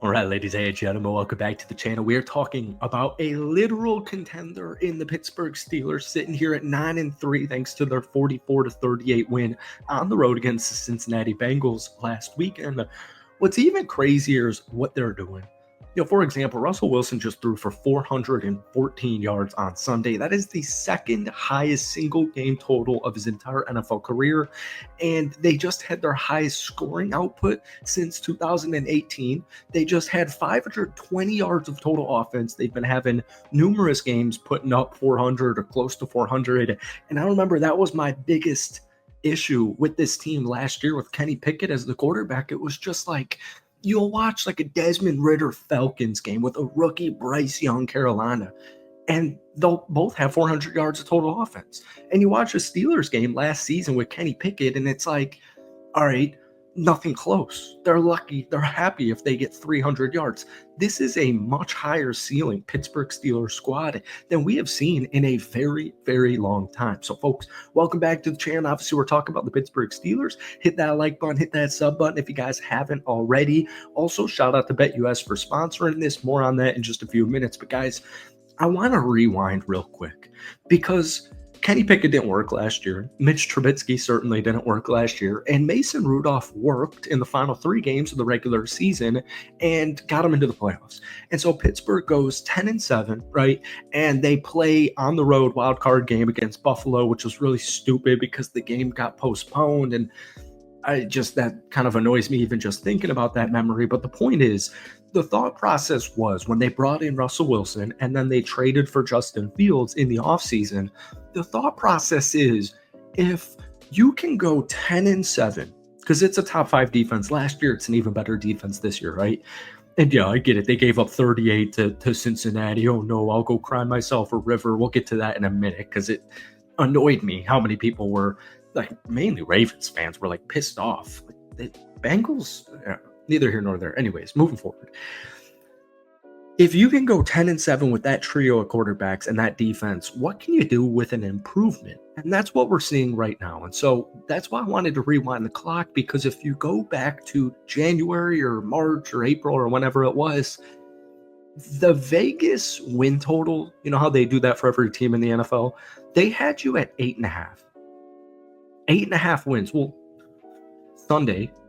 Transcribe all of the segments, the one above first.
All right, ladies and gentlemen, welcome back to the channel. We are talking about a literal contender in the Pittsburgh Steelers, sitting here at 9-3 thanks to their 44-38 win on the road against the Cincinnati Bengals last weekend. What's even crazier is what they're doing. For example, Russell Wilson just threw for 414 yards on Sunday. That is the second highest single game total of his entire NFL career. And they just had their highest scoring output since 2018. They just had 520 yards of total offense. They've been having numerous games putting up 400 or close to 400. And I remember that was my biggest issue with this team last year with Kenny Pickett as the quarterback. It was just like, you'll watch like a Desmond Ridder Falcons game with a rookie Bryce Young Carolina, and they'll both have 400 yards of total offense. And you watch a Steelers game last season with Kenny Pickett, and it's like, all right, nothing close. They're lucky. They're happy if they get 300 yards. This is a much higher ceiling Pittsburgh Steelers squad than we have seen in a very, very long time. So, folks, welcome back to the channel. Obviously, we're talking about the Pittsburgh Steelers. Hit that like button, hit that sub button if you guys haven't already. Also, shout out to BetUS for sponsoring this. More on that in just a few minutes. But, guys, I want to rewind real quick because Kenny Pickett didn't work last year. Mitch Trubisky certainly didn't work last year. And Mason Rudolph worked in the final 3 games of the regular season and got him into the playoffs. And so Pittsburgh goes 10-7, right? And they play on the road wild card game against Buffalo, which was really stupid because the game got postponed. And that kind of annoys me even just thinking about that memory. But the point is, the thought process was when they brought in Russell Wilson and then they traded for Justin Fields in the offseason, the thought process is if you can go 10-7, because it's a top 5 defense last year, it's an even better defense this year, right? And yeah, I get it. They gave up 38 to Cincinnati. Oh no, I'll go cry myself a river. We'll get to that in a minute because it annoyed me how many people were, like mainly Ravens fans, were like pissed off. Like, the Bengals, neither here nor there. Anyways, moving forward. If you can go 10-7 with that trio of quarterbacks and that defense, what can you do with an improvement? And that's what we're seeing right now. And so that's why I wanted to rewind the clock, because if you go back to January or March or April or whenever it was, the Vegas win total, you know how they do that for every team in the NFL? They had you at 8.5. 8.5 wins. Well,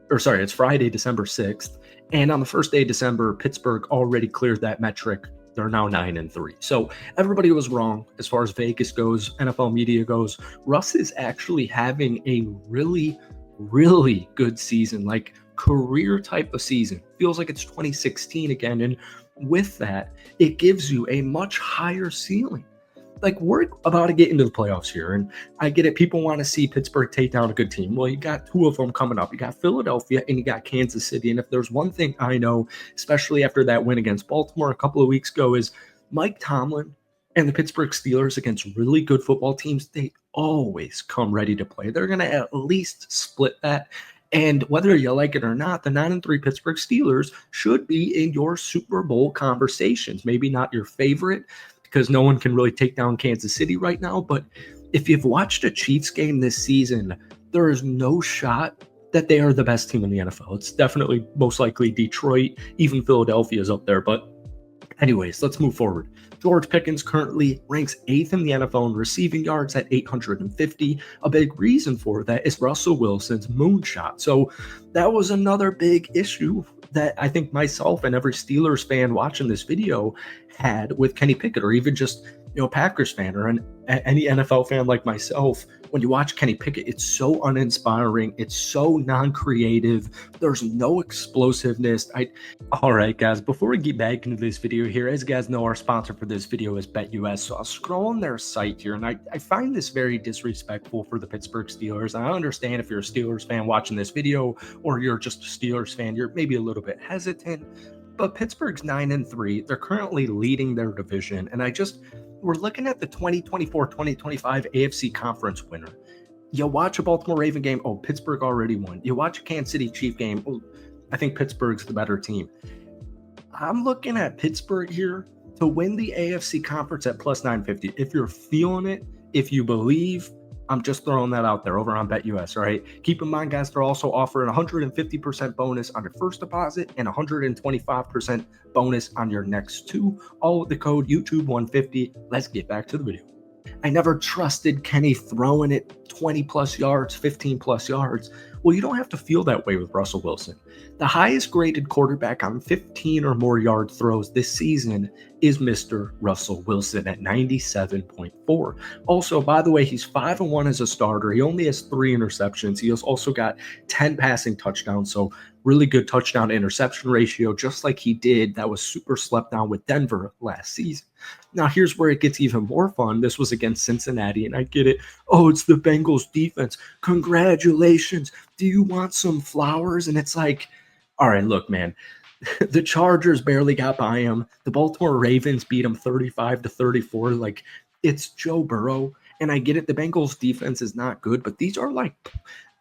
it's Friday, December 6th. And on the first day of December, Pittsburgh already cleared that metric. They're now 9-3. So everybody was wrong as far as Vegas goes, NFL media goes. Russ is actually having a really, really good season, like career type of season. Feels like it's 2016 again. And with that, it gives you a much higher ceiling. Like, we're about to get into the playoffs here, and I get it. People want to see Pittsburgh take down a good team. Well, you got 2 of them coming up. You got Philadelphia and you got Kansas City. And if there's one thing I know, especially after that win against Baltimore a couple of weeks ago, is Mike Tomlin and the Pittsburgh Steelers against really good football teams, they always come ready to play. They're going to at least split that. And whether you like it or not, the 9-3 Pittsburgh Steelers should be in your Super Bowl conversations. Maybe not your favorite, because no one can really take down Kansas City right now. But if you've watched a Chiefs game this season, there is no shot that they are the best team in the NFL. It's definitely most likely Detroit. Even Philadelphia is up there. But anyways, let's move forward. George Pickens currently ranks 8th in the NFL in receiving yards at 850. A big reason for that is Russell Wilson's moonshot. So that was another big issue that I think myself and every Steelers fan watching this video had with Kenny Pickett, or even just, Packers fan or any NFL fan like myself. When you watch Kenny Pickett, it's so uninspiring. It's so non-creative. There's no explosiveness. All right, guys, before we get back into this video here, as you guys know, our sponsor for this video is BetUS. So I'll scroll on their site here, and I find this very disrespectful for the Pittsburgh Steelers. And I understand if you're a Steelers fan watching this video, or you're just a Steelers fan, you're maybe a little bit hesitant. But Pittsburgh's 9-3. They're currently leading their division. And we're looking at the 2024-2025 AFC Conference winner. You watch a Baltimore Raven game, oh, Pittsburgh already won. You watch a Kansas City Chief game, oh, I think Pittsburgh's the better team. I'm looking at Pittsburgh here to win the AFC Conference at plus 950. If you're feeling it, if you believe, I'm just throwing that out there over on BetUS, all right? Keep in mind, guys, they're also offering 150% bonus on your first deposit and 125% bonus on your next two, all with the code YouTube150. Let's get back to the video. I never trusted Kenny throwing it 20 plus yards, 15 plus yards. Well, you don't have to feel that way with Russell Wilson. The highest graded quarterback on 15 or more yard throws this season is Mr. Russell Wilson at 97.4. Also, by the way, he's 5-1 as a starter. He only has 3 interceptions. He has also got 10 passing touchdowns. So really good touchdown interception ratio, just like he did. That was super slept on with Denver last season. Now, here's where it gets even more fun. This was against Cincinnati, and I get it. Oh, it's the Bengals defense. Congratulations. Do you want some flowers? And it's like, all right, look, man, the Chargers barely got by him. The Baltimore Ravens beat him 35-34. Like, it's Joe Burrow. And I get it. The Bengals defense is not good, but these are like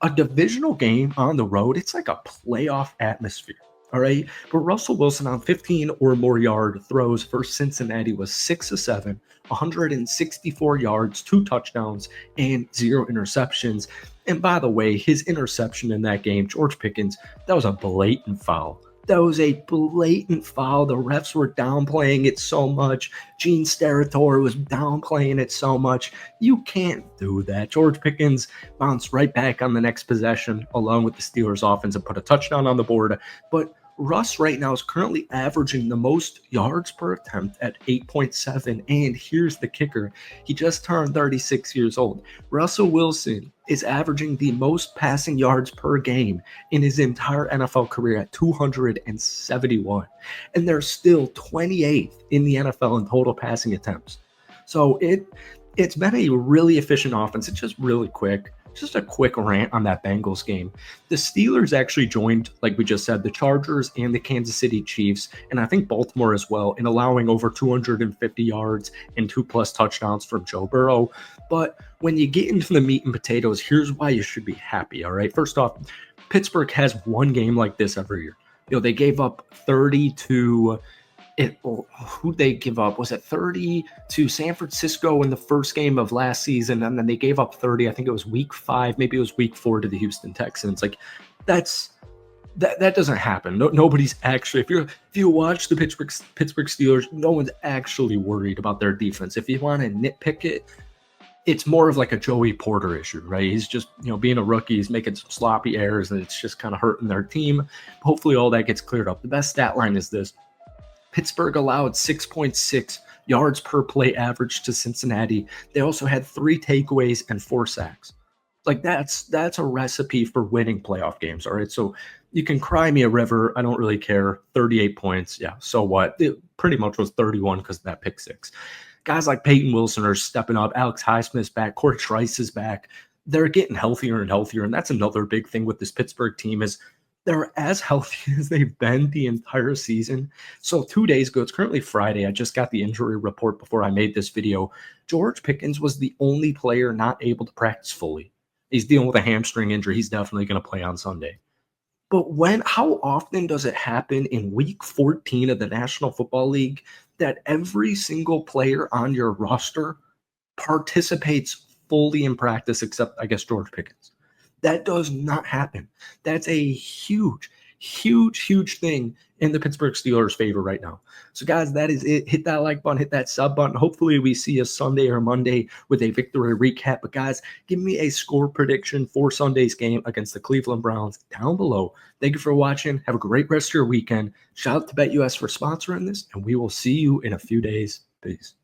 a divisional game on the road. It's like a playoff atmosphere. All right. But Russell Wilson on 15 or more yard throws for Cincinnati was 6-7, 164 yards, 2 touchdowns, and 0 interceptions. And by the way, his interception in that game, George Pickens, that was a blatant foul. That was a blatant foul. The refs were downplaying it so much. Gene Steratore was downplaying it so much. You can't do that. George Pickens bounced right back on the next possession along with the Steelers offense and put a touchdown on the board. But Russ right now is currently averaging the most yards per attempt at 8.7. And here's the kicker. He just turned 36 years old. Russell Wilson is averaging the most passing yards per game in his entire NFL career at 271. And they're still 28th in the NFL in total passing attempts. So it's been a really efficient offense. It's just really quick. Just a quick rant on that Bengals game. The Steelers actually joined, like we just said, the Chargers and the Kansas City Chiefs, and I think Baltimore as well, in allowing over 250 yards and 2+ touchdowns from Joe Burrow. But when you get into the meat and potatoes, here's why you should be happy, all right? First off, Pittsburgh has one game like this every year. You know, they gave up 30 to... who'd they give up? Was it 30 to San Francisco in the first game of last season? And then they gave up 30. I think it was week 5. Maybe it was week 4 to the Houston Texans. Like that doesn't happen. Nobody's actually, if you watch the Pittsburgh Steelers, no one's actually worried about their defense. If you want to nitpick it, it's more of like a Joey Porter issue, right? He's just, being a rookie, he's making some sloppy errors and it's just kind of hurting their team. Hopefully all that gets cleared up. The best stat line is this. Pittsburgh allowed 6.6 yards per play average to Cincinnati. They also had 3 takeaways and 4 sacks. Like that's a recipe for winning playoff games. All right. So you can cry me a river. I don't really care. 38 points. Yeah. So what? It pretty much was 31 because of that pick 6. Guys like Peyton Wilson are stepping up. Alex Highsmith's back. Corey Trice is back. They're getting healthier and healthier. And that's another big thing with this Pittsburgh team is they're as healthy as they've been the entire season. So 2 days ago, it's currently Friday. I just got the injury report before I made this video. George Pickens was the only player not able to practice fully. He's dealing with a hamstring injury. He's definitely going to play on Sunday. But how often does it happen in week 14 of the National Football League that every single player on your roster participates fully in practice except, I guess, George Pickens? That does not happen. That's a huge, huge, huge thing in the Pittsburgh Steelers' favor right now. So, guys, that is it. Hit that like button, hit that sub button. Hopefully, we see you Sunday or Monday with a victory recap. But, guys, give me a score prediction for Sunday's game against the Cleveland Browns down below. Thank you for watching. Have a great rest of your weekend. Shout out to BetUS for sponsoring this, and we will see you in a few days. Peace.